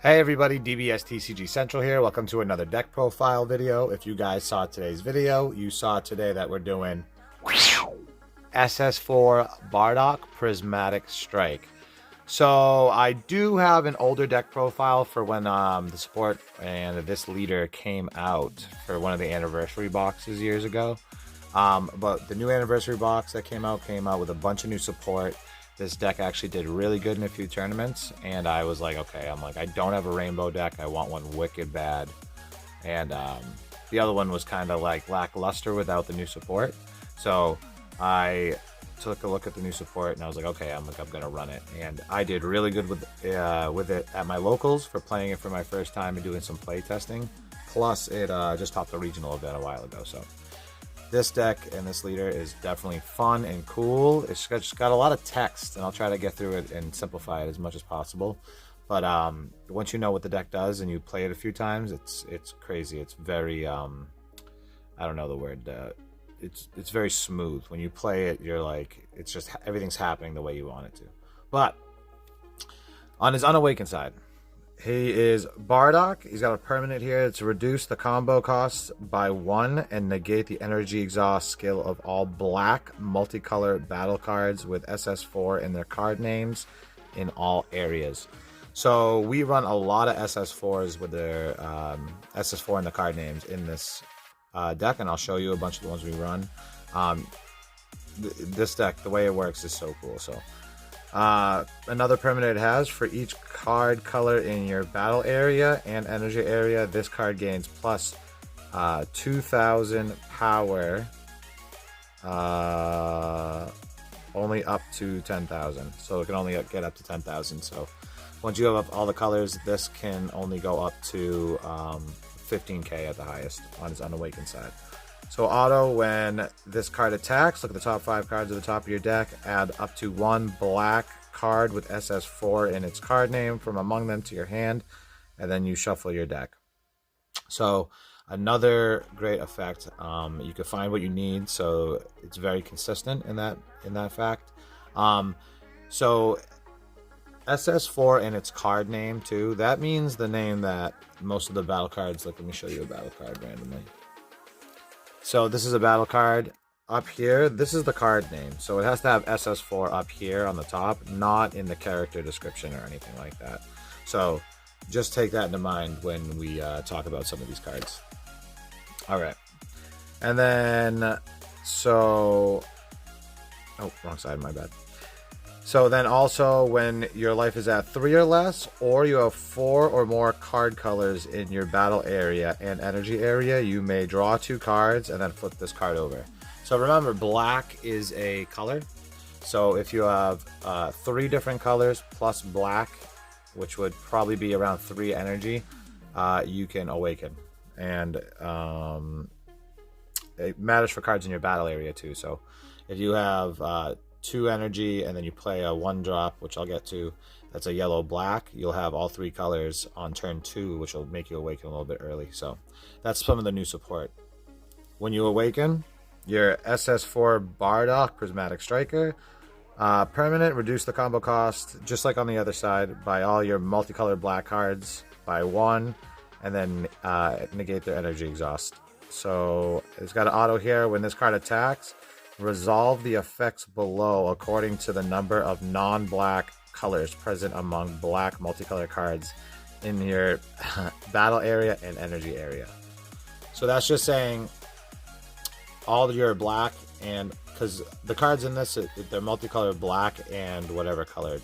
Hey everybody, DBSTCG Central here. Welcome to another deck profile video. If you guys saw today's video, you saw today that we're doing SS4 Bardock Prismatic Strike. So I do have an older deck profile for when the support and this leader came out for one of the anniversary boxes years ago. But the new anniversary box that came out with a bunch of new support. This deck actually did really good in a few tournaments, and I was like, okay, I don't have a rainbow deck. I want one wicked bad. And the other one was kind of like lackluster without the new support. So I took a look at the new support, and I was like, okay, I'm gonna run it. And I did really good with it at my locals for playing it for my first time and doing some play testing. Plus, it just topped the regional event a while ago. So this deck and this leader is definitely fun and cool. It's just got a lot of text, and I'll try to get through it and simplify it as much as possible. But once you know what the deck does and you play it a few times, it's crazy. It's very I don't know the word. It's very smooth. When you play it, you're like, it's just everything's happening the way you want it to. But on his unawakened side, he is Bardock. He's got a permanent here to reduce the combo cost by 1 and negate the energy exhaust skill of all black multicolor battle cards with SS4 in their card names in all areas. So we run a lot of SS4s with their SS4 in the card names in this deck, and I'll show you a bunch of the ones we run. This deck, the way it works is so cool. So another permanent it has, for each card color in your battle area and energy area, this card gains plus 2,000 power, only up to 10,000. So it can only get up to 10,000. So once you have all the colors, this can only go up to 15k at the highest on his unawakened side. So auto, when this card attacks, look at the top 5 cards at the top of your deck, add up to 1 black card with SS4 in its card name from among them to your hand, and then you shuffle your deck. So another great effect. You can find what you need, so it's very consistent in that fact. So SS4 in its card name too, that means the name that most of the battle cards, like, let me show you a battle card randomly. So this is a battle card up here. This is the card name. So it has to have SS4 up here on the top, not in the character description or anything like that. So just take that into mind when we talk about some of these cards. All right. And then, so, oh, wrong side, my bad. So then also, when your life is at 3 or less, or you have 4 or more card colors in your battle area and energy area, you may draw 2 cards and then flip this card over. So remember, black is a color. So if you have 3 different colors plus black, which would probably be around 3 energy, you can awaken. And it matters for cards in your battle area too. So if you have 2 energy and then you play a 1-drop, which I'll get to, that's a yellow black, you'll have all 3 colors on turn 2, which will make you awaken a little bit early. So that's some of the new support. When you awaken, your SS4 Bardock Prismatic Striker, permanent, reduce the combo cost just like on the other side by all your multicolored black cards by 1, and then negate their energy exhaust. So it's got an auto here. When this card attacks, resolve the effects below according to the number of non-black colors present among black multicolored cards in your battle area and energy area. So that's just saying all of your black, and because the cards in this, they're multicolored black and whatever colored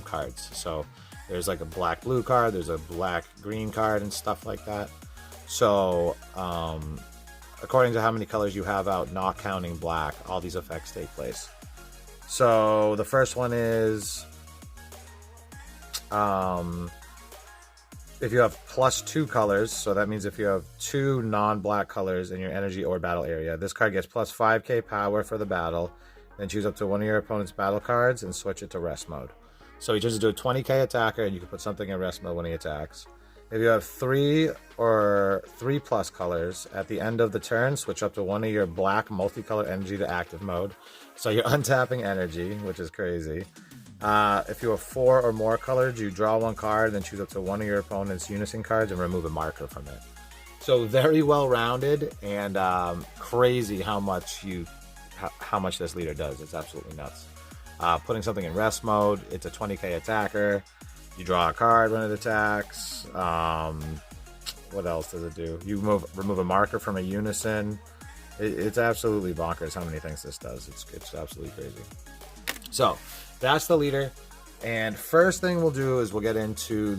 cards. So there's like a black blue card, there's a black green card and stuff like that. So according to how many colors you have out, not counting black, all these effects take place. So the first one is if you have plus 2 colors, so that means if you have 2 non-black colors in your energy or battle area, this card gets plus 5k power for the battle. Then choose up to one of your opponent's battle cards and switch it to rest mode. So he chooses to do a 20k attacker, and you can put something in rest mode when he attacks. If you have 3 or 3 plus colors, at the end of the turn, switch up to one of your black multicolored energy to active mode. So you're untapping energy, which is crazy. If you have 4 or more colors, you draw 1 card, then choose up to 1 of your opponent's unison cards and remove a marker from it. So very well rounded, and crazy how much this leader does. It's absolutely nuts. Putting something in rest mode, it's a 20k attacker. You draw a card when it attacks. What else does it do? You remove a marker from a unison. It's absolutely bonkers how many things this does. It's absolutely crazy. So that's the leader. And first thing we'll do is we'll get into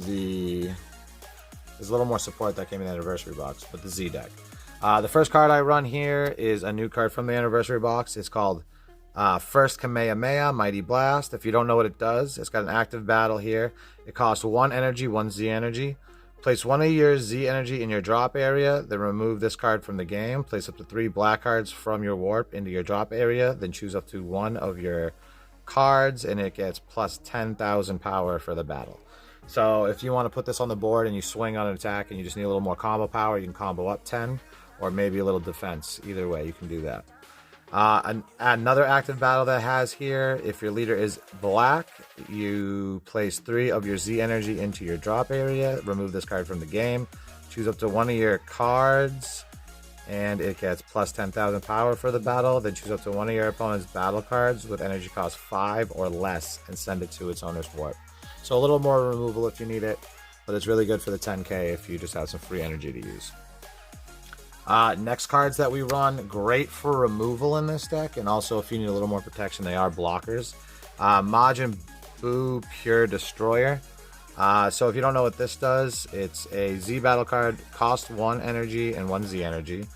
there's a little more support that came in the anniversary box, but the Z deck. The first card I run here is a new card from the anniversary box. It's called First Kamehameha, Mighty Blast. If you don't know what it does, it's got an active battle here. It costs 1 energy, 1 Z energy. Place 1 of your Z energy in your drop area, then remove this card from the game. Place up to 3 black cards from your warp into your drop area, then choose up to 1 of your cards, and it gets plus 10,000 power for the battle. So if you want to put this on the board and you swing on an attack and you just need a little more combo power, you can combo up 10, or maybe a little defense. Either way, you can do that. Another active battle that has here, if your leader is black, you place 3 of your Z energy into your drop area, remove this card from the game, choose up to 1 of your cards, and it gets plus 10,000 power for the battle. Then choose up to 1 of your opponent's battle cards with energy cost 5 or less and send it to its owner's warp. So a little more removal if you need it, but it's really good for the 10k if you just have some free energy to use. Next cards that we run, great for removal in this deck, and also if you need a little more protection, they are blockers. Majin Buu Pure Destroyer. So if you don't know what this does, it's a Z battle card, cost 1 energy and 1 Z energy.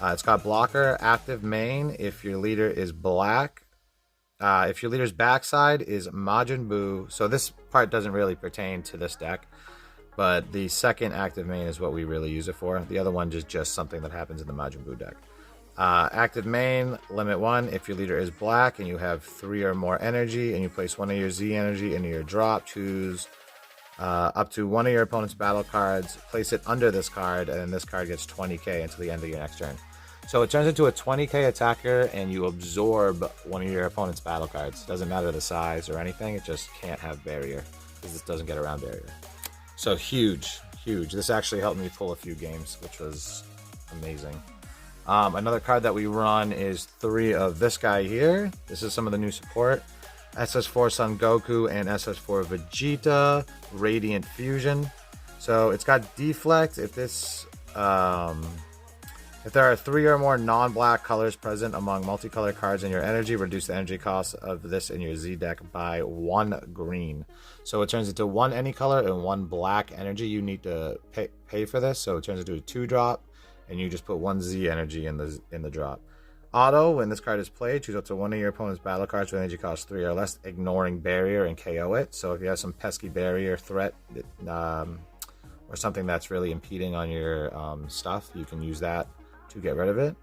It's got blocker, active main if your leader is black. If your leader's backside is Majin Buu, so this part doesn't really pertain to this deck, but the second active main is what we really use it for. The other one is just something that happens in the Majin Buu deck. Active main, limit 1. If your leader is black and you have 3 or more energy and you place 1 of your Z energy into your drop, choose up to 1 of your opponent's battle cards, place it under this card, and this card gets 20k until the end of your next turn. So it turns into a 20k attacker and you absorb 1 of your opponent's battle cards. Doesn't matter the size or anything, it just can't have barrier because this doesn't get around barrier. So huge. This actually helped me pull a few games, which was amazing. Another card that we run is 3 of this guy here. This is some of the new support. SS4 Son Goku and SS4 Vegeta, Radiant Fusion. So it's got deflect. If there are 3 or more non-black colors present among multicolored cards in your energy, reduce the energy cost of this in your Z deck by 1 green. So it turns into 1 any color and 1 black energy. You need to pay for this, so it turns into a 2-drop, and you just put 1 Z energy in the drop. Auto, when this card is played, choose up to 1 of your opponent's battle cards with energy cost 3 or less, ignoring barrier and KO it. So if you have some pesky barrier threat or something that's really impeding on your stuff, you can use that to get rid of it.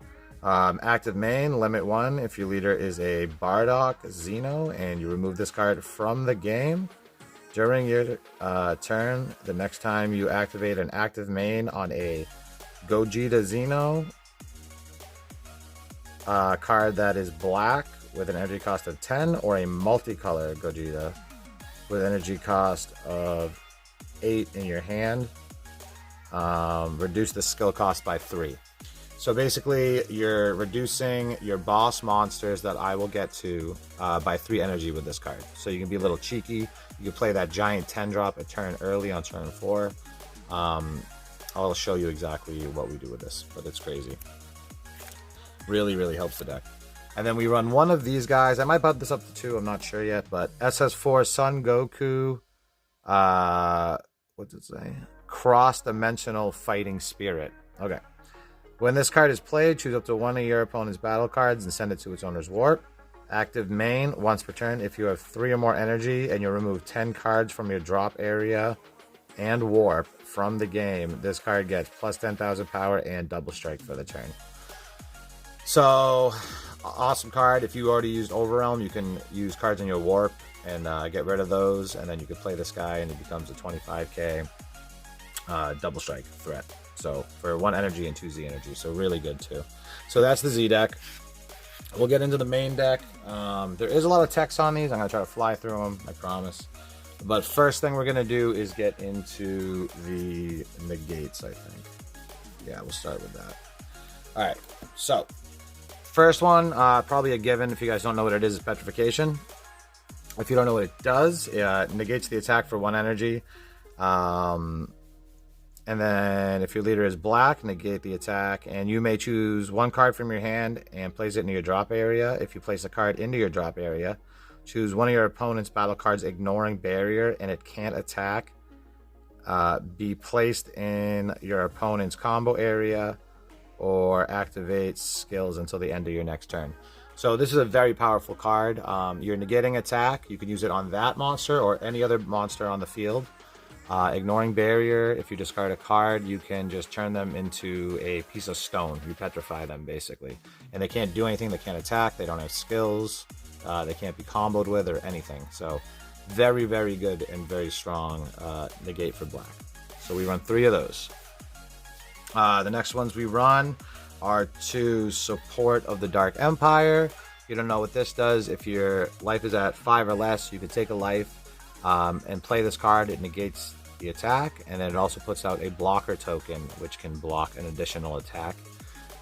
Active main, limit 1. If your leader is a Bardock Xeno and you remove this card from the game during your turn, the next time you activate an active main on a Gogeta Xeno card that is black with an energy cost of 10, or a multicolor Gogeta with energy cost of 8 in your hand, reduce the skill cost by 3. So basically, you're reducing your boss monsters that I will get to by 3 energy with this card. So you can be a little cheeky. You can play that giant 10-drop a turn early on turn 4. I'll show you exactly what we do with this, but it's crazy. Really helps the deck. And then we run 1 of these guys. I might bump this up to 2. I'm not sure yet, but SS4 Son Goku. What's it say? Cross-dimensional fighting spirit. Okay. When this card is played, choose up to 1 of your opponent's battle cards and send it to its owner's warp. Active main, once per turn. If you have 3 or more energy and you remove 10 cards from your drop area and warp from the game, this card gets plus 10,000 power and double strike for the turn. So, awesome card. If you already used Overwhelm, you can use cards in your warp and get rid of those, and then you can play this guy and he becomes a 25k double strike threat. So for 1 energy and 2 Z energy, so really good too. So that's the Z deck. We'll get into the main deck. There is a lot of text on these. I'm going to try to fly through them, I promise. But first thing we're going to do is get into the negates, I think. Yeah, we'll start with that. All right, so first one, probably a given if you guys don't know what it is petrification. If you don't know what it does, it negates the attack for 1 energy. And then if your leader is black, negate the attack. And you may choose 1 card from your hand and place it into your drop area. If you place a card into your drop area, choose one of your opponent's battle cards ignoring barrier and it can't attack. Be placed in your opponent's combo area or activate skills until the end of your next turn. So this is a very powerful card. You're negating attack. You can use it on that monster or any other monster on the field. Ignoring barrier, if you discard a card, you can just turn them into a piece of stone. You petrify them, basically. And they can't do anything. They can't attack. They don't have skills. They can't be comboed with or anything. So very, very good and very strong negate for black. So we run 3 of those. The next ones we run are 2 Support of the Dark Empire. If you don't know what this does, if your life is at 5 or less, you can take a life and play this card. It negates the attack, and then it also puts out a blocker token, which can block an additional attack.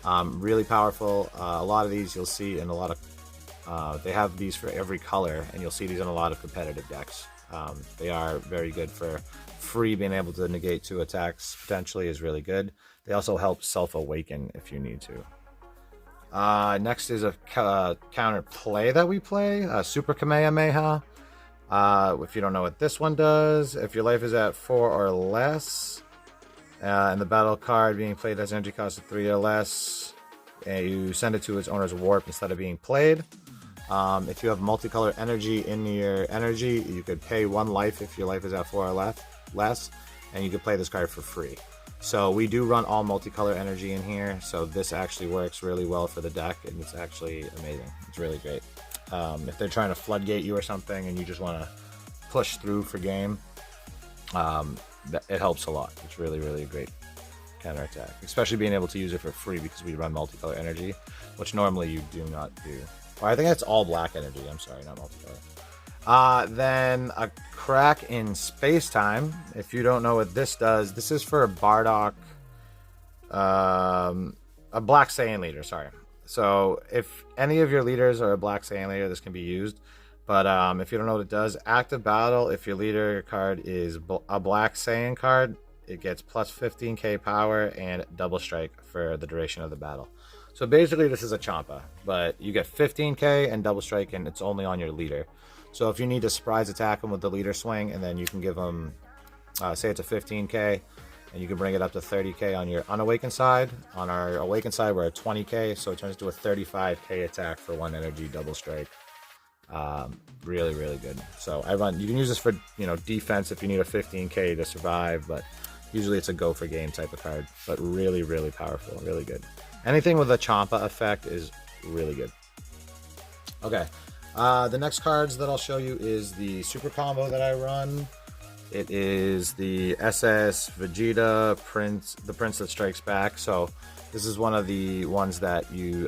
Really powerful. A lot of these you'll see in a lot of... they have these for every color, and you'll see these in a lot of competitive decks. They are very good for free. Being able to negate 2 attacks potentially is really good. They also help self-awaken if you need to. Next is a counter play that we play, Super Kamehameha. If you don't know what this one does, if your life is at 4 or less, and the battle card being played has energy cost of 3 or less, and you send it to its owner's warp instead of being played. If you have multicolor energy in your energy, you could pay 1 life if your life is at 4 or less, and you could play this card for free. So we do run all multicolor energy in here, so this actually works really well for the deck, and it's actually amazing. It's really great. If they're trying to floodgate you or something and you just want to push through for game, it helps a lot. It's really, really a great counterattack, especially being able to use it for free because we run multicolor energy, which normally you do not do. Or I think that's all black energy. I'm sorry, not multicolor. Then a crack in space-time. If you don't know what this does, this is for a Bardock, a Black Saiyan leader, sorry. So if any of your leaders are a Black Saiyan leader, this can be used. But if you don't know what it does, active battle, if your leader card is a Black Saiyan card, it gets plus 15k power and double strike for the duration of the battle. So basically this is a Champa, but you get 15k and double strike, and it's only on your leader. So if you need to surprise attack them with the leader swing, and then you can give them, say it's a 15k, and you can bring it up to 30k on your unawakened side. On our awakened side, we're at 20k, so it turns to a 35k attack for 1 energy double strike. Really, really good. So you can use this for, defense if you need a 15k to survive, but usually it's a go for game type of card. But really, really powerful, really good. Anything with a Champa effect is really good. Okay, the next cards that I'll show you is the super combo that I run. It is the SS Vegeta Prince, the Prince that Strikes Back. So this is one of the ones that you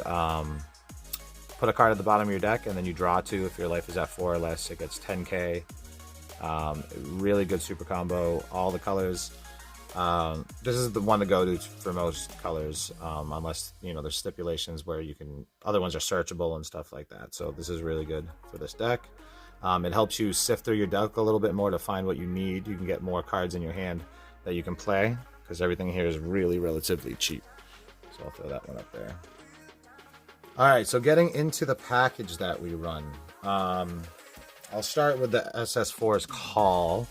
put a card at the bottom of your deck, and then you draw 2. If your life is at 4 or less, it gets 10k. Really good super combo. All the colors. This is the one to go to for most colors, unless there's stipulations where you can. Other ones are searchable and stuff like that. So this is really good for this deck. It helps you sift through your deck a little bit more to find what you need. You can get more cards in your hand that you can play, because everything here is really relatively cheap. So I'll throw that one up there. Alright, so getting into the package that we run. I'll start with the SS4's Call.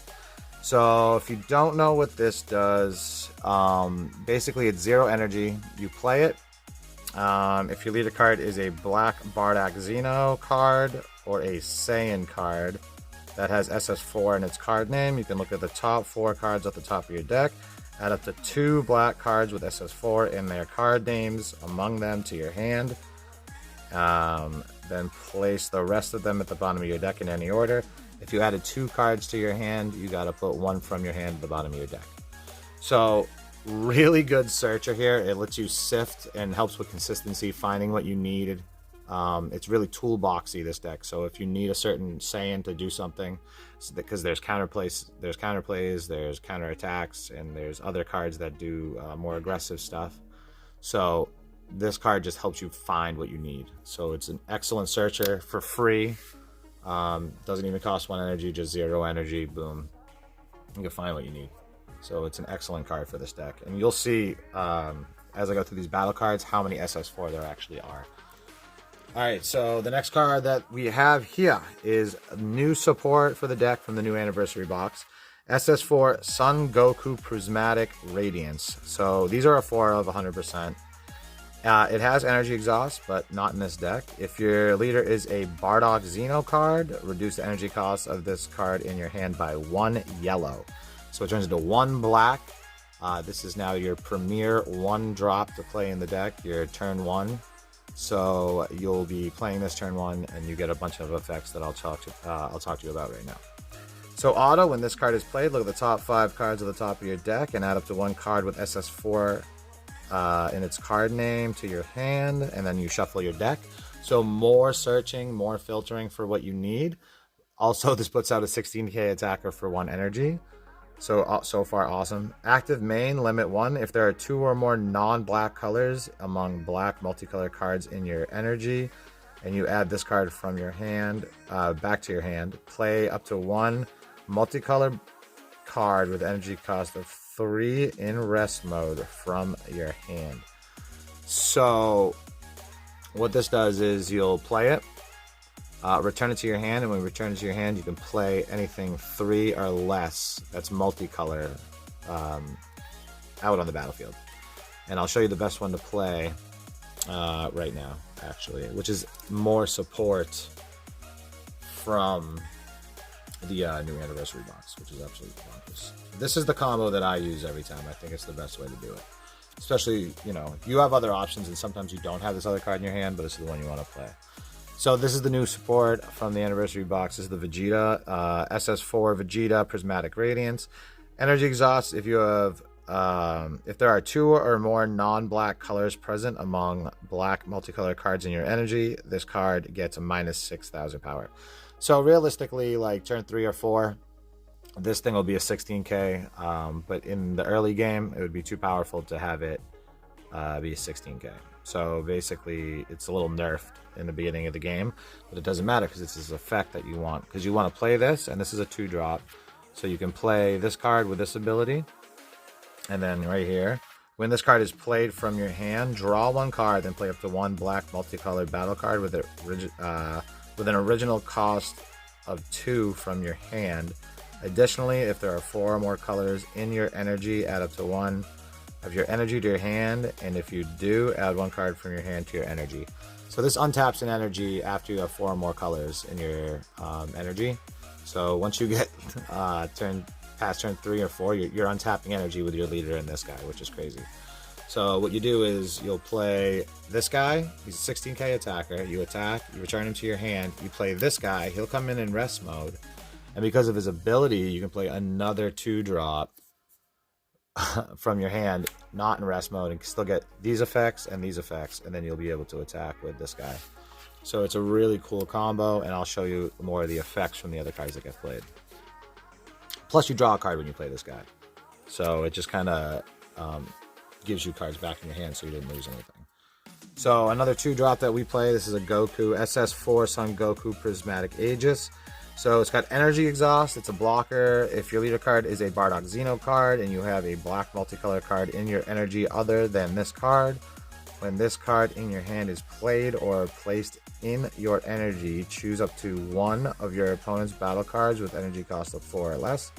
So if you don't know what this does, basically it's 0 energy. You play it. If your leader card is a Black Bardock Xeno card or a Saiyan card that has SS4 in its card name, you can look at the top 4 cards at the top of your deck, add up to 2 black cards with SS4 in their card names among them to your hand, then place the rest of them at the bottom of your deck in any order. If you added 2 cards to your hand, you gotta put 1 from your hand at the bottom of your deck. So really good searcher here. It lets you sift and helps with consistency, finding what you need It's really toolboxy, this deck. So if you need a certain Saiyan to do something, because there's counterplays, there's counterattacks, and there's other cards that do more aggressive stuff. So this card just helps you find what you need. So it's an excellent searcher for free. Doesn't even cost 1 energy, just 0 energy. Boom, you can find what you need. So it's an excellent card for this deck, and you'll see as I go through these battle cards how many SS4 there actually are. Alright, so the next card that we have here is new support for the deck from the new anniversary box. SS4 Son Goku Prismatic Radiance. So these are a 4 of 100%. It has energy exhaust, but not in this deck. If your leader is a Bardock Xeno card, reduce the energy cost of this card in your hand by 1 yellow. So it turns into 1 black. This is now your premier 1 drop to play in the deck, your turn 1. So you'll be playing this turn 1, and you get a bunch of effects that I'll talk to you about right now. So auto, when this card is played, look at the top 5 cards at the top of your deck and add up to 1 card with SS4 in its card name to your hand, and then you shuffle your deck. So more searching, more filtering for what you need. Also, this puts out a 16k attacker for 1 energy. So far, awesome. Active main, limit 1. If there are 2 or more non-black colors among black multicolor cards in your energy, and you add this card from your hand back to your hand, play up to 1 multicolor card with energy cost of 3 in rest mode from your hand. So what this does is you'll play it, return it to your hand, and when you return it to your hand, you can play anything 3 or less that's multicolor out on the battlefield. And I'll show you the best one to play right now, actually, which is more support from the new anniversary box, which is absolutely bonkers. This is the combo that I use every time. I think it's the best way to do it. Especially, you know, you have other options, and sometimes you don't have this other card in your hand, but this is the one you want to play. So this is the new support from the anniversary box. This is the Vegeta, SS4 Vegeta Prismatic Radiance. Energy exhaust, if you have, if there are 2 or more non-black colors present among black multicolor cards in your energy, this card gets a minus 6,000 power. So realistically, like turn 3 or 4, this thing will be a 16k, but in the early game, it would be too powerful to have it be a 16k. So basically, it's a little nerfed in the beginning of the game, but it doesn't matter because it's this effect that you want. Because you want to play this, and this is a 2-drop. So you can play this card with this ability, and then right here, when this card is played from your hand, draw 1 card, then play up to 1 black multicolored battle card with an original cost of 2 from your hand. Additionally, if there are 4 or more colors in your energy, add up to 1 of your energy to your hand, and if you do, add 1 card from your hand to your energy. So this untaps an energy after you have 4 or more colors in your energy. So once you get past turn 3 or 4, you're untapping energy with your leader and this guy, which is crazy. So what you do is you'll play this guy. He's a 16k attacker. You attack, you return him to your hand. You play this guy. He'll come in rest mode, and because of his ability, you can play another 2-drop from your hand, not in rest mode, and still get these effects, and then you'll be able to attack with this guy. So it's a really cool combo, and I'll show you more of the effects from the other cards that get played. Plus, you draw a card when you play this guy, so it just kind of gives you cards back in your hand, so you didn't lose anything. So another 2-drop that we play. This is a Goku SS4 Son Goku Prismatic Aegis. So it's got energy exhaust. It's a blocker. If your leader card is a Bardock Xeno card and you have a black multicolor card in your energy other than this card, when this card in your hand is played or placed in your energy, choose up to 1 of your opponent's battle cards with energy cost of 4 or less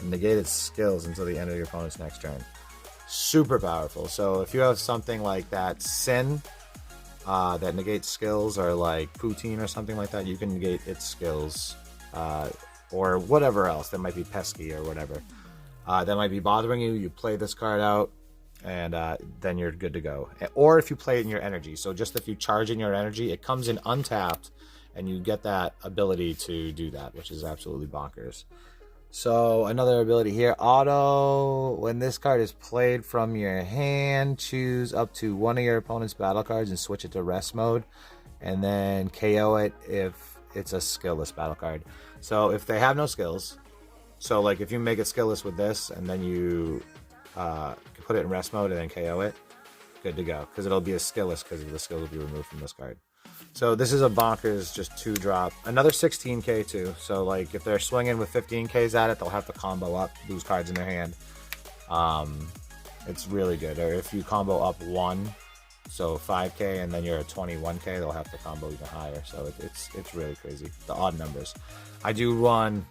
and negate its skills until the end of your opponent's next turn. Super powerful. So if you have something like that Sin that negates skills, or like Poutine or something like that, you can negate its skills. Or whatever else that might be pesky or whatever that might be bothering you. You play this card out, and then you're good to go. Or if you play it in your energy, so just if you charge in your energy, it comes in untapped, and you get that ability to do that, which is absolutely bonkers. So another ability here, auto. When this card is played from your hand, choose up to 1 of your opponent's battle cards and switch it to rest mode. and then KO it if it's a skillless battle card. So if they have no skills, so like if you make it skillless with this and then you put it in rest mode and then KO it, good to go, because it'll be a skillless because the skills will be removed from this card. So this is a bonkers just 2-drop. Another 16k too. So like if they're swinging with 15ks at it, they'll have to combo up, lose cards in their hand. It's really good. Or if you combo up 1, so 5k, and then you're at 21k, they'll have to combo even higher. So it's really crazy. The odd numbers. I do run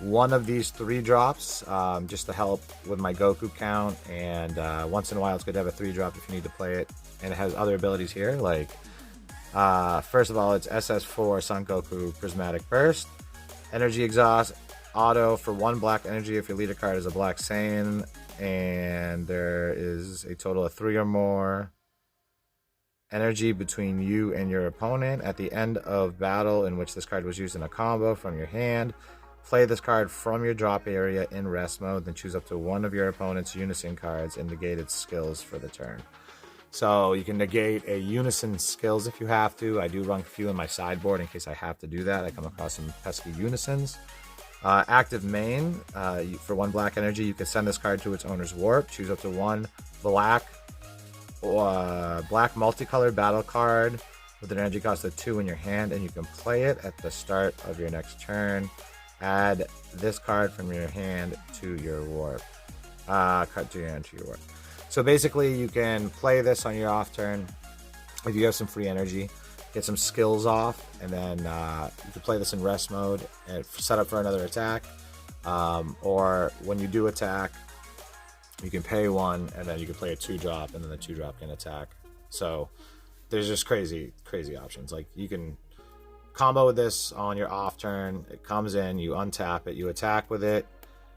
one of these 3-drops just to help with my Goku count, and once in a while it's good to have a 3-drop if you need to play it. And it has other abilities here, like first of all, it's SS4 Son Goku Prismatic Burst, Energy Exhaust, auto for 1 black energy if your leader card is a black Saiyan, and there is a total of 3 or more energy between you and your opponent at the end of battle in which this card was used in a combo from your hand. Play this card from your drop area in rest mode, then choose up to one of your opponent's unison cards and negate its skills for the turn. So you can negate a unison skills if you have to. I do run a few in my sideboard in case I have to do that. I come across some pesky unisons. Active main, for 1 black energy, you can send this card to its owner's warp. Choose up to 1 black multicolored battle card with an energy cost of 2 in your hand, and you can play it at the start of your next turn. Add this card from your hand to your warp. Cut to your hand to your warp. So basically, you can play this on your off turn if you have some free energy, get some skills off, and then you can play this in rest mode and set up for another attack. Or when you do attack, you can pay 1, and then you can play a 2-drop, and then the 2-drop can attack. So there's just crazy options. Like you can combo with this on your off turn. It comes in, you untap it, you attack with it,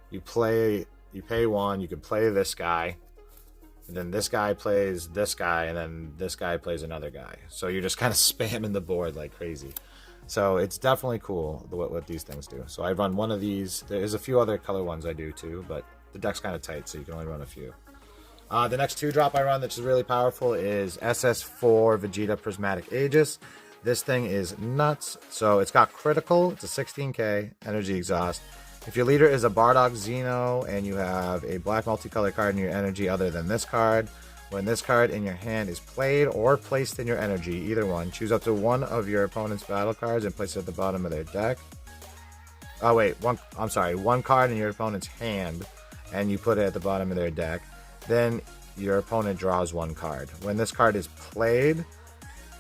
you pay 1, you can play this guy, and then this guy plays this guy, and then this guy plays another guy. So you're just kind of spamming the board like crazy. So it's definitely cool what these things do. So I run one of these. There's a few other color ones I do too, but the deck's kind of tight, so you can only run a few. The next 2-drop I run, which is really powerful, is SS4 Vegeta Prismatic Aegis. This thing is nuts. So it's got critical. It's a 16k energy exhaust. If your leader is a Bardock Xeno and you have a black multicolored card in your energy other than this card, when this card in your hand is played or placed in your energy, either one, choose up to 1 of your opponent's battle cards and place it at the bottom of their deck. Oh wait, 1 card in your opponent's hand, and you put it at the bottom of their deck. Then your opponent draws 1 card. When this card is played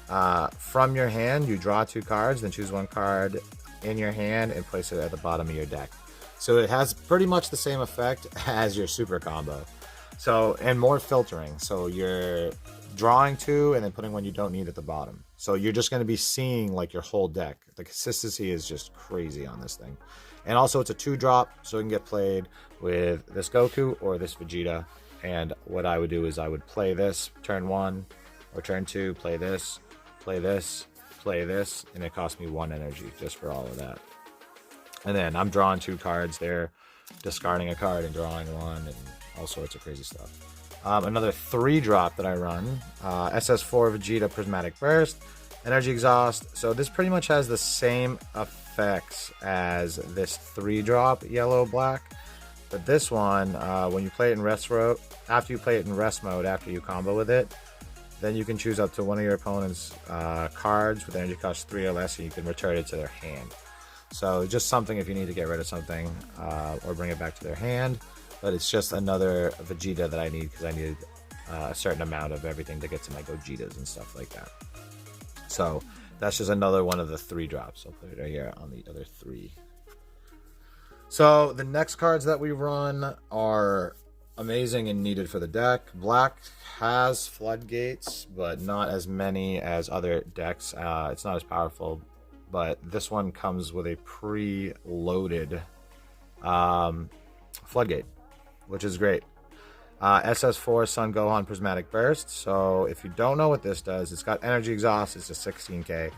from your hand, you draw 2 cards, then choose 1 card in your hand and place it at the bottom of your deck. So it has pretty much the same effect as your super combo. So, and more filtering. So you're drawing 2 and then putting 1 you don't need at the bottom. So you're just going to be seeing like your whole deck. The consistency is just crazy on this thing. And also it's a 2-drop, so it can get played with this Goku or this Vegeta. And what I would do is I would play this turn 1 or turn 2, play this, play this, play this, and it cost me 1 energy just for all of that. And then I'm drawing 2 cards there, discarding a card and drawing 1, and all sorts of crazy stuff. Another 3-drop that I run, SS4 Vegeta Prismatic Burst, Energy Exhaust. So this pretty much has the same effects as this 3-drop yellow-black. But this one, when you play it in rest mode, after you play it in rest mode, after you combo with it, then you can choose up to 1 of your opponent's cards with energy cost 3 or less, and you can return it to their hand. So just something if you need to get rid of something or bring it back to their hand. But it's just another Vegeta that I need because I need a certain amount of everything to get to my Gogetas and stuff like that. So that's just another one of the 3-drops. I'll put it right here on the other 3. So the next cards that we run are amazing and needed for the deck. Black has floodgates, but not as many as other decks. It's not as powerful, but this one comes with a pre-loaded floodgate, which is great. SS4 Son Gohan Prismatic Burst. So if you don't know what this does, it's got energy exhaust. It's a 16k.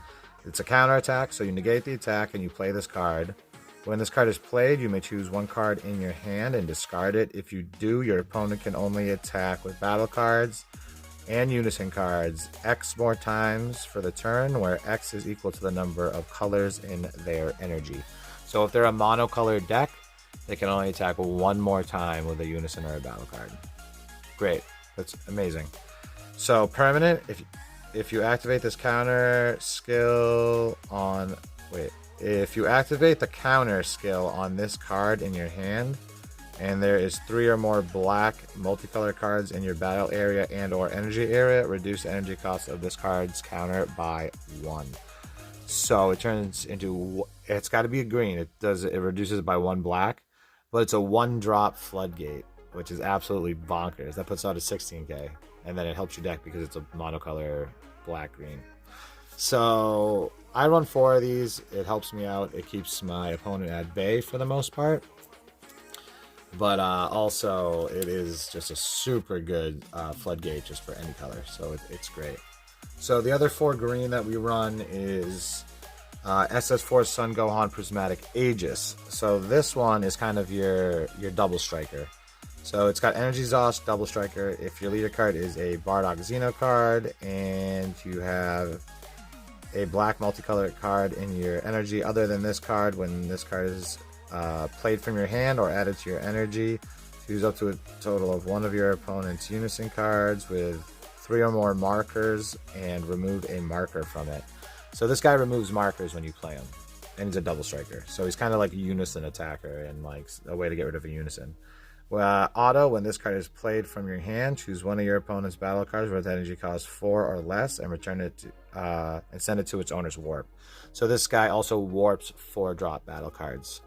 It's a counter attack, so you negate the attack and you play this card. When this card is played, you may choose 1 card in your hand and discard it. If you do, your opponent can only attack with battle cards, and unison cards X more times for the turn, where X is equal to the number of colors in their energy. So if they're a monocolored deck, they can only attack one more time with a unison or a battle card. Great. That's amazing. So permanent, if you activate this counter skill on... Wait. If you activate the counter skill on this card in your hand, and there is 3 or more black multicolor cards in your battle area and or energy area, reduce the energy cost of this card's counter by 1. So it turns into... It's got to be a green. It reduces it by 1 black, but it's a 1-drop floodgate, which is absolutely bonkers. That puts out a 16k, and then it helps your deck because it's a monocolor black-green. So I run 4 of these. It helps me out. It keeps my opponent at bay for the most part. But also, it is just a super good floodgate just for any color. So it's great. So the other 4 green that we run is SS4 Sun Gohan Prismatic Aegis. So this one is kind of your double striker. So it's got Energy Exhaust, double striker. If your leader card is a Bardock Xeno card and you have a black multicolored card in your energy other than this card, when this card is played from your hand or added to your energy, choose up to a total of one of your opponent's unison cards with 3 or more markers and remove a marker from it. So this guy removes markers when you play him, and he's a double striker. So he's kind of like a unison attacker and like a way to get rid of a unison. Auto, when this card is played from your hand, choose one of your opponent's battle cards with energy cost 4 or less and return it to, and send it to its owner's warp. So this guy also warps 4-drop battle cards.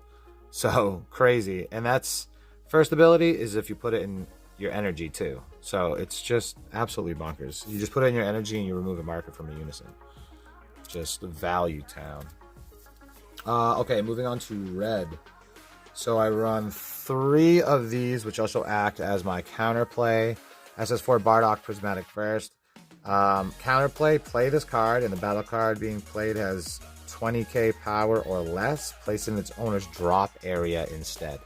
So crazy. And that's first ability is if you put it in your energy too. So it's just absolutely bonkers. You just put it in your energy and you remove a marker from a unison. Just value town. Okay, moving on to red. So I run 3 of these, which also act as my counterplay. SS4 Bardock Prismatic first. Counterplay, play this card, and the battle card being played has 20k power or less, placed in its owner's drop area instead.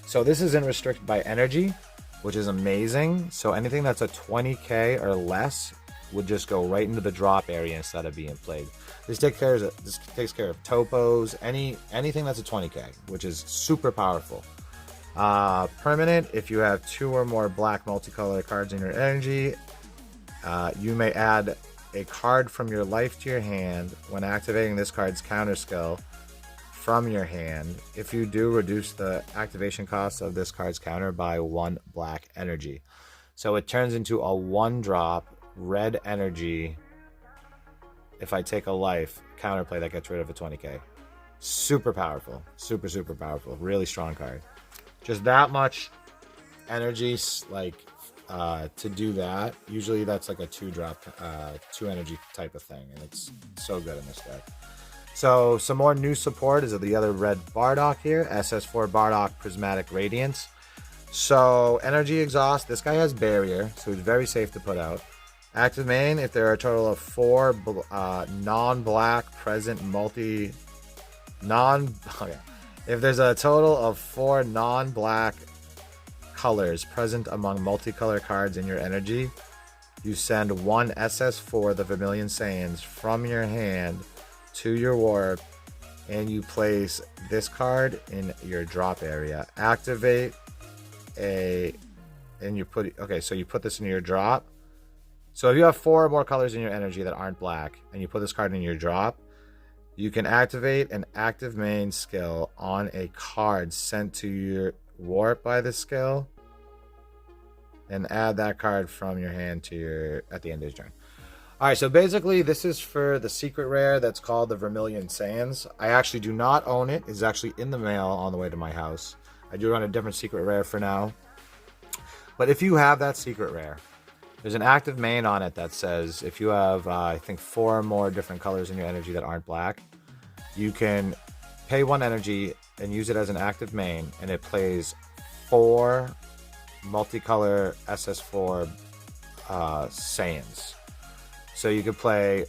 So this isn't restricted by energy, which is amazing. So anything that's a 20k or less would just go right into the drop area instead of being played. This takes care of topos, anything that's a 20k, which is super powerful. Permanent, if you have 2 or more black multicolored cards in your energy, you may add a card from your life to your hand when activating this card's counter skill from your hand. If you do, reduce the activation cost of this card's counter by 1 black energy. So it turns into a 1-drop red energy. If I take a life, counterplay that gets rid of a 20k. Super powerful. Super, super powerful. Really strong card. Just that much energy, like, to do that. Usually that's like a 2-drop, 2 energy type of thing. And it's so good in this deck. So some more new support is the other red Bardock here. SS4 Bardock Prismatic Radiance. So energy exhaust. This guy has barrier, so he's very safe to put out. Active main, if there are a total of 4 non-black present if there's a total of 4 non-black colors present among multicolor cards in your energy, you send 1 SS4, the Vermilion Saiyans, from your hand to your warp, and you place this card in your drop area. Activate and you put, okay, so you put this in your drop. So if you have 4 or more colors in your energy that aren't black, and you put this card in your drop, you can activate an active main skill on a card sent to your warp by this skill, and add that card from your hand to your at the end of your turn. Alright, so basically this is for the secret rare that's called the Vermilion Saiyans. I actually do not own it. It's actually in the mail on the way to my house. I do run a different secret rare for now. But if you have that secret rare, there's an active main on it that says if you have, I think, 4 or more different colors in your energy that aren't black, you can pay 1 energy and use it as an active main, and it plays 4 multicolor SS4 Saiyans. So you could play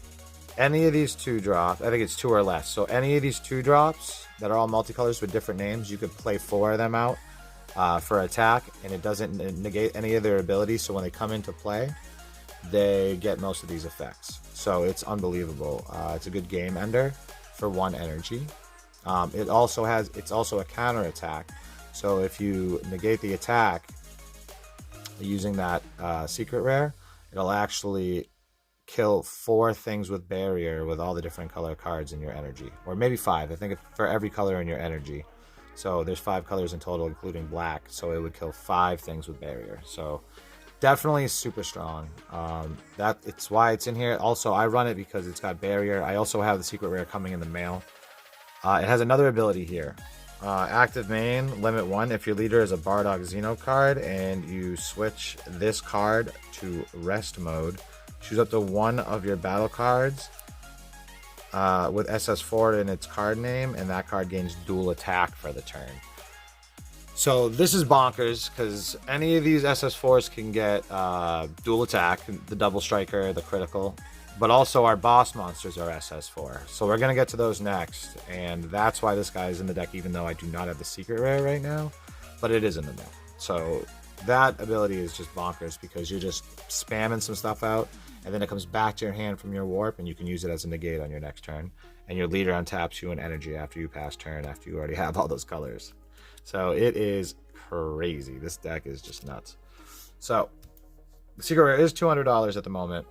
any of these 2-drops. I think it's 2 or less. So any of these 2-drops that are all multicolors with different names, you could play 4 of them out for attack, and it doesn't negate any of their abilities. So when they come into play, they get most of these effects. So it's unbelievable. It's a good game ender for 1 energy. It's also a counter attack. So if you negate the attack using that secret rare, it'll actually kill 4 things with barrier with all the different color cards in your energy, or maybe 5. I think it's for every color in your energy. So there's 5 colors in total, including black. So it would kill 5 things with barrier. So definitely super strong. It's why it's in here. Also, I run it because it's got barrier. I also have the secret rare coming in the mail. It has another ability here. Active main, limit 1. If your leader is a Bardock Xeno card and you switch this card to rest mode, choose up to 1 of your battle cards with SS4 in its card name, and that card gains dual attack for the turn. So this is bonkers, because any of these SS4s can get dual attack, the double striker, the critical, but also our boss monsters are SS4. So we're going to get to those next, and that's why this guy is in the deck, even though I do not have the secret rare right now, but it is in the deck. So that ability is just bonkers, because you're just spamming some stuff out, and then it comes back to your hand from your warp, and you can use it as a negate on your next turn. And your leader untaps you in energy after you pass turn, after you already have all those colors. So it is crazy. This deck is just nuts. So the secret rare is $200 at the moment.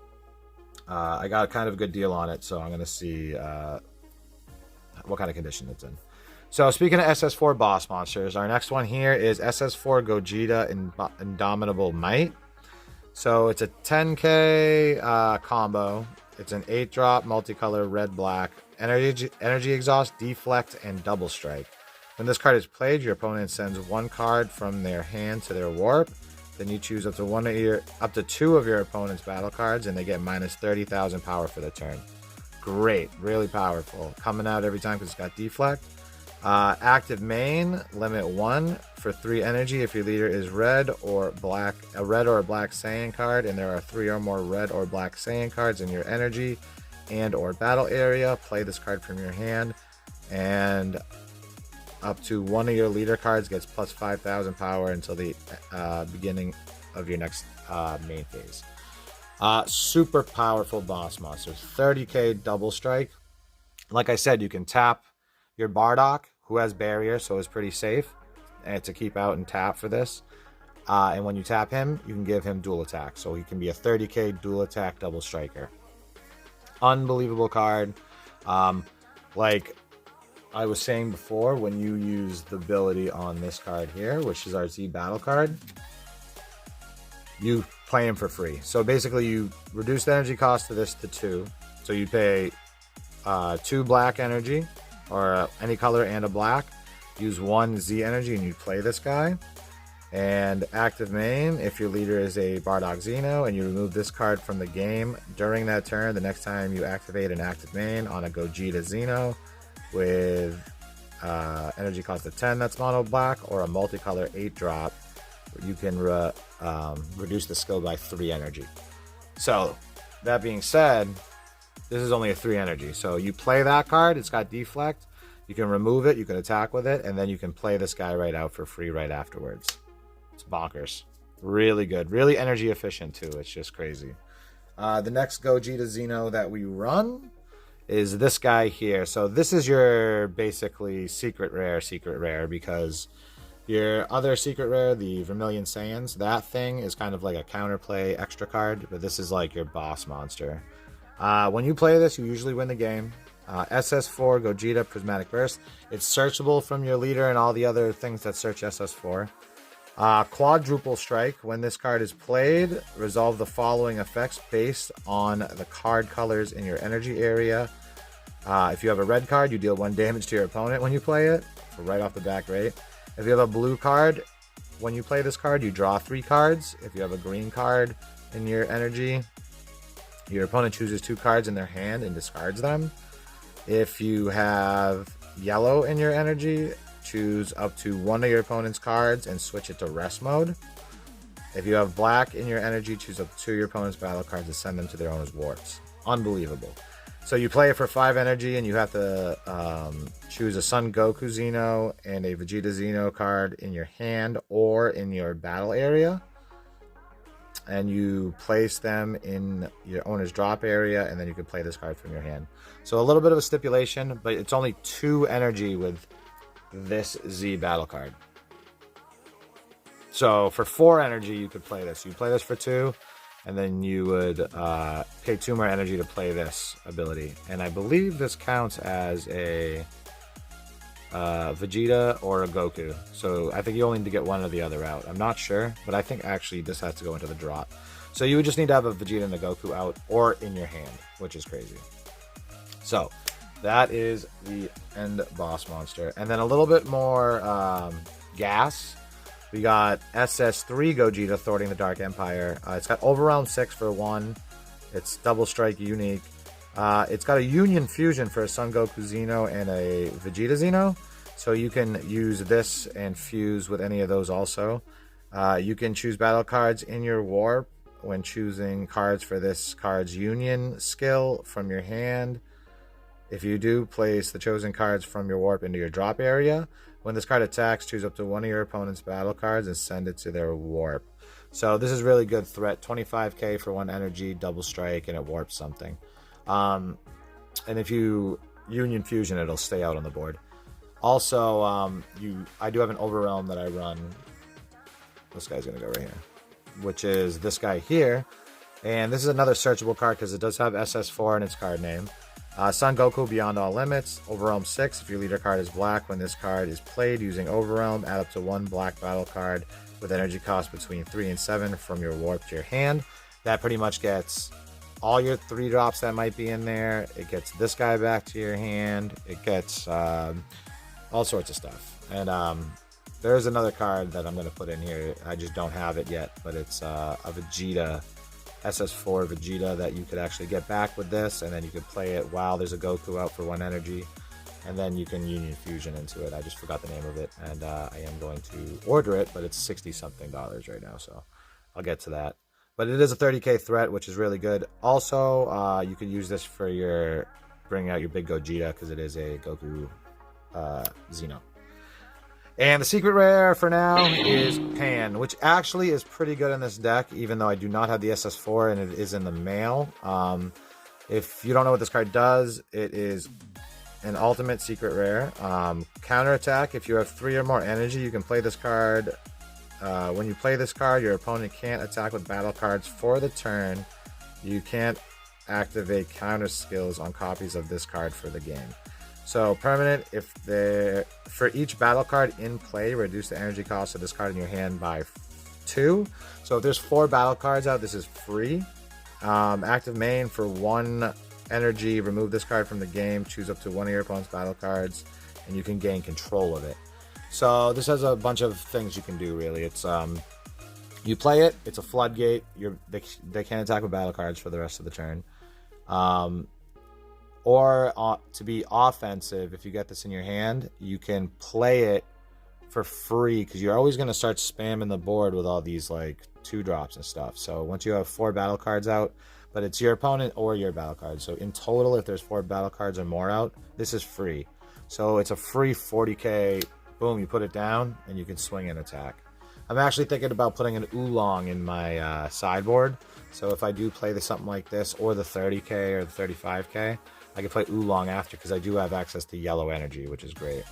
I got kind of a good deal on it, so I'm going to see what kind of condition it's in. So speaking of SS4 boss monsters, our next one here is SS4 Gogeta Indomitable Might. So it's a 10k combo. It's an 8-drop multicolor red-black energy exhaust, deflect, and double strike. When this card is played, your opponent sends 1 card from their hand to their warp. Then you choose up to 2 of your opponent's battle cards, and they get minus 30,000 power for the turn. Great, really powerful. Coming out every time because it's got deflect. Active main, limit 1 for 3 energy if your leader is red or black, a red or a black Saiyan card, and there are 3 or more red or black Saiyan cards in your energy and or battle area. Play this card from your hand, and up to 1 of your leader cards gets plus 5,000 power until the beginning of your next main phase. Super powerful boss monsters. 30k double strike. Like I said, you can tap your Bardock, who has barrier, so it's pretty safe to keep out and tap for this. And when you tap him, you can give him dual attack. So he can be a 30k dual attack double striker. Unbelievable card. Like I was saying before, when you use the ability on this card here, which is our Z battle card, you play him for free. So basically you reduce the energy cost of this to 2. So you pay 2 black energy, or any color and a black. Use 1 Z energy and you play this guy. And active main, if your leader is a Bardock Xeno and you remove this card from the game during that turn, the next time you activate an active main on a Gogeta Xeno with energy cost of 10 that's mono black, or a multicolor 8-drop, you can reduce the skill by 3 energy. So that being said, this is only a 3 energy. So you play that card, it's got deflect, you can remove it, you can attack with it, and then you can play this guy right out for free right afterwards. It's bonkers. Really good. Really energy efficient too. It's just crazy. The next Gogeta Xeno that we run is this guy here. So this is your basically secret rare, because your other secret rare, the Vermilion Saiyans, that thing is kind of like a counterplay extra card, but this is like your boss monster. When you play this, you usually win the game. SS4 Gogeta Prismatic Burst. It's searchable from your leader and all the other things that search SS4. Quadruple strike. When this card is played, resolve the following effects based on the card colors in your energy area. If you have a red card, you deal 1 damage to your opponent when you play it. So right off the bat, great. If you have a blue card, when you play this card, you draw 3 cards. If you have a green card in your energy, your opponent chooses 2 cards in their hand and discards them. If you have yellow in your energy, choose up to 1 of your opponent's cards and switch it to rest mode. If you have black in your energy, choose up to 2 of your opponent's battle cards and send them to their owner's warps. Unbelievable. So you play it for 5 energy, and you have to choose a Son Goku Xeno and a Vegeta Xeno card in your hand or in your battle area. and you place them in your owner's drop area, and then you can play this card from your hand. So a little bit of a stipulation, but it's only 2 energy with this Z battle card. So for 4 energy, you could play this. You play this for 2, and then you would pay 2 more energy to play this ability. And I believe this counts as a Vegeta or a Goku. So I think you only need to get one or the other out. I'm not sure, but I think actually this has to go into the drop. So you would just need to have a Vegeta and a Goku out or in your hand, which is crazy. So that is the end boss monster. And then a little bit more gas. We got SS4 Gogeta thwarting the Dark Empire. It's got Overwhelm 6 for 1. It's double strike unique. It's got a Union Fusion for a Son Goku Xeno and a Vegeta Xeno. So you can use this and fuse with any of those also. You can choose battle cards in your warp when choosing cards for this card's Union skill from your hand. If you do, place the chosen cards from your warp into your drop area. When this card attacks, choose up to one of your opponent's battle cards and send it to their warp. So this is really good threat. 25k for 1 energy, double strike, and it warps something. And if you Union Fusion, it'll stay out on the board. Also, I do have an Overwhelm that I run. This guy's going to go right here, which is this guy here. And this is another searchable card because it does have SS4 in its card name. Son Goku Beyond All Limits, Overwhelm 6. If your leader card is black, when this card is played using Overwhelm, add up to 1 black battle card with energy cost between 3 and 7 from your warp to your hand. That pretty much gets all your 3 drops that might be in there. It gets this guy back to your hand. It gets all sorts of stuff. And there's another card that I'm going to put in here. I just don't have it yet, but it's a Vegeta, SS4 Vegeta that you could actually get back with this, and then you could play it while there's a Goku out for 1 energy, and then you can Union Fusion into it. I just forgot the name of it, and I am going to order it, but it's $60-something right now, so I'll get to that. But it is a 30k threat, which is really good. Also, you could use this for your bringing out your big Gogeta, because it is a Goku Xeno. And the secret rare for now is Pan, which actually is pretty good in this deck, even though I do not have the SS4 and it is in the mail. If you don't know what this card does, it is an ultimate secret rare. Counterattack, if you have 3 or more energy, you can play this card. When you play this card, your opponent can't attack with battle cards for the turn. You can't activate counter skills on copies of this card for the game. So permanent, for each battle card in play, reduce the energy cost of this card in your hand by 2. So if there's 4 battle cards out, this is free. Active main, for 1 energy, remove this card from the game, choose up to 1 of your opponent's battle cards, and you can gain control of it. So this has a bunch of things you can do, really. It's you play it, it's a floodgate. They can't attack with battle cards for the rest of the turn. Or to be offensive, if you get this in your hand, you can play it for free, because you're always going to start spamming the board with all these like 2 drops and stuff. So once you have 4 battle cards out, but it's your opponent or your battle card. So in total, if there's 4 battle cards or more out, this is free. So it's a free 40k. Boom, you put it down and you can swing and attack. I'm actually thinking about putting an Oolong in my sideboard. So if I do play something like this, or the 30k or the 35k, I can play Oolong after, because I do have access to yellow energy, which is great.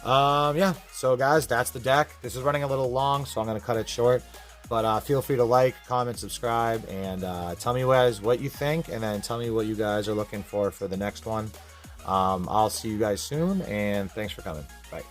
Yeah, so guys, that's the deck. This is running a little long, so I'm going to cut it short. But feel free to like, comment, subscribe, and tell me guys what you think, and then tell me what you guys are looking for the next one. I'll see you guys soon, and thanks for coming. Bye.